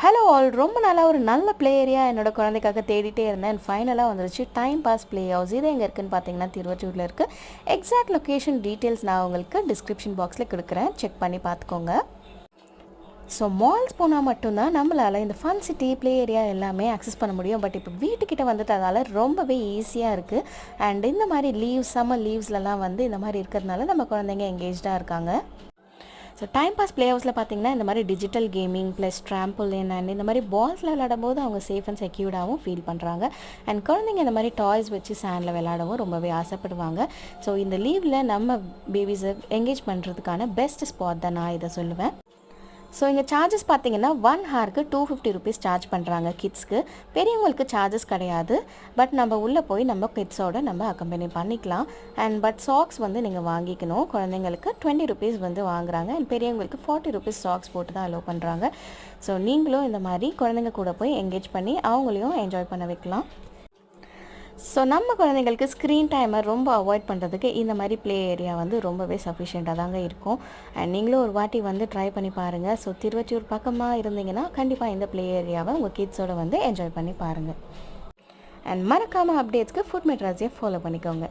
Hello all, ரொம்ப நாளாக ஒரு நல்ல ப்ளே ஏரியா என்னோட குழந்தைக்காக தேடிட்டே இருந்தேன். அண்ட் ஃபைனலாக வந்துருச்சு டைம் பாஸ் ப்ளே ஹவுஸ். இது எங்கே இருக்குன்னு பார்த்தீங்கன்னா திருவொற்றியூரில் இருக்குது. எக்ஸாக்ட் லொக்கேஷன் டீட்டெயில்ஸ் நான் உங்களுக்கு டிஸ்கிரிப்ஷன் பாக்ஸில் கொடுக்குறேன், செக் பண்ணி பார்த்துக்கோங்க. ஸோ மால்ஸ் போனால் மட்டும்தான் நம்மளால் இந்த ஃபன் சிட்டி ப்ளே ஏரியா எல்லாமே அக்சஸ் பண்ண முடியும். பட் இப்போ வீட்டுக்கிட்ட வந்துட்டதால ரொம்பவே ஈஸியாக இருக்குது. அண்ட் இந்த மாதிரி சம்மர் லீவ்ஸ்லலாம் வந்து இந்த மாதிரி இருக்கிறதுனால நம்ம குழந்தைங்க எங்கேஜ்டாக இருக்காங்க. ஸோ டைம் பாஸ் ப்ளே ஹவுஸில் பார்த்தீங்கன்னா இந்த மாதிரி டிஜிட்டல் கேமிங் ப்ளஸ் ட்ராம்பிளின் அண்ட் இந்த மாதிரி பால்ஸில் விளையாடும் போது அவங்க சேஃப் அண்ட் செக்யூர்டாகவும் ஃபீல் பண்ணுறாங்க. அண்ட் குழந்தைங்க இந்த மாதிரி டாய்ஸ் வச்சு சேண்டில் விளையாடவும் ரொம்பவே ஆசைப்படுவாங்க. ஸோ இந்த லீவில் நம்ம பேபிஸை என்கேஜ் பண்ணுறதுக்கான பெஸ்ட் ஸ்பாட் தான் நான் இதை சொல்லுவேன். ஸோ இங்கே சார்ஜஸ் பார்த்தீங்கன்னா 1 ஹாருக்கு 250 ருபீஸ் சார்ஜ் பண்ணுறாங்க கிட்ஸ்க்கு. பெரியவங்களுக்கு சார்ஜஸ் கிடையாது. பட் நம்ம உள்ளே போய் நம்ம கிட்ஸோட நம்ம அக்கம்பெனி பண்ணிக்கலாம். அண்ட் பட் சாக்ஸ் வந்து நீங்கள் வாங்கிக்கணும். குழந்தைங்களுக்கு 20 ருபீஸ் வந்து வாங்குறாங்க. அண்ட் பெரியவங்களுக்கு 40 ருபீஸ் சாக்ஸ் போட்டு தான் அலோவ் பண்ணுறாங்க. ஸோ நீங்களும் இந்த மாதிரி குழந்தைங்க கூட போய் என்கேஜ் பண்ணி அவங்களையும் என்ஜாய் பண்ண வைக்கலாம். ஸோ நம்ம குழந்தைங்களுக்கு ஸ்க்ரீன் டைமை ரொம்ப அவாய்ட் பண்ணுறதுக்கு இந்த மாதிரி ப்ளே ஏரியா வந்து ரொம்பவே சஃபிஷியண்ட்டாக தாங்க இருக்கும். அண்ட் நீங்களும் ஒரு வாட்டி வந்து ட்ரை பண்ணி பாருங்கள். ஸோ திருவொற்றியூர் பக்கமாக இருந்தீங்கன்னா கண்டிப்பாக இந்த ப்ளே ஏரியாவை உங்கள் கிட்ஸோடு வந்து என்ஜாய் பண்ணி பாருங்கள். அண்ட் மறக்காமல் அப்டேட்ஸ்க்கு ஃபுட் மெட்ராஸையும் ஃபாலோ பண்ணிக்கோங்க.